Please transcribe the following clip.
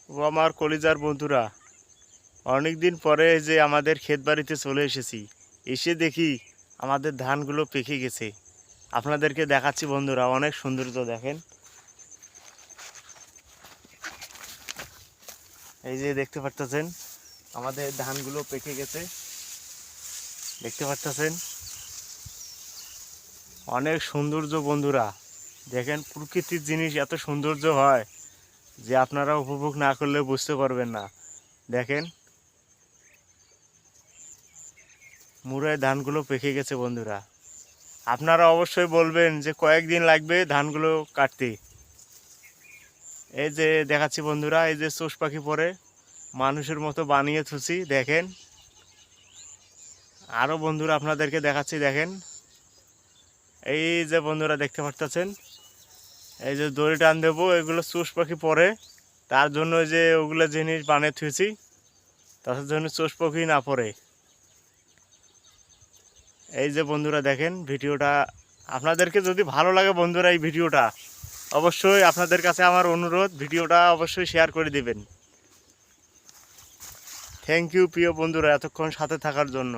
ও আমার কলিজার বন্ধুরা, অনেক দিন পরে যে আমাদের ক্ষেত বাড়িতে চলে এসেছি। এসে দেখি আমাদের ধানগুলো পেকে গেছে। আপনাদেরকে দেখাচ্ছি বন্ধুরা, অনেক সৌন্দর্য দেখেন। এই যে দেখতে পারতেছেন আমাদের ধানগুলো পেকে গেছে, দেখতে পারতেছেন অনেক সৌন্দর্য বন্ধুরা। দেখেন প্রকৃতির জিনিস এত সৌন্দর্য হয় যে আপনারা উপভোগ না করলে বুঝতে পারবেন না। দেখেন মুড়ায় ধানগুলো পেকে গেছে বন্ধুরা। আপনারা অবশ্যই বলবেন যে কয়েকদিন লাগবে ধানগুলো কাটতে। এই যে দেখাচ্ছি বন্ধুরা, এই যে চোষ পাখি পরে মানুষের মতো বানিয়ে থুছি দেখেন। আরও বন্ধুরা আপনাদেরকে দেখাচ্ছি দেখেন। এই যে বন্ধুরা দেখতে পারতেছেন, এই যে দড়ি টান দেবো, এগুলো চোষ পাখি পরে, তার জন্য যে ওগুলো জিনিস বানিয়ে থুছি, তার জন্য চোষ পাখি না পড়ে। এই যে বন্ধুরা দেখেন ভিডিওটা, আপনাদেরকে যদি ভালো লাগে বন্ধুরা এই ভিডিওটা, অবশ্যই আপনাদের কাছে আমার অনুরোধ ভিডিওটা অবশ্যই শেয়ার করে দিবেন। থ্যাংক ইউ প্রিয় বন্ধুরা এতক্ষণ সাথে থাকার জন্য।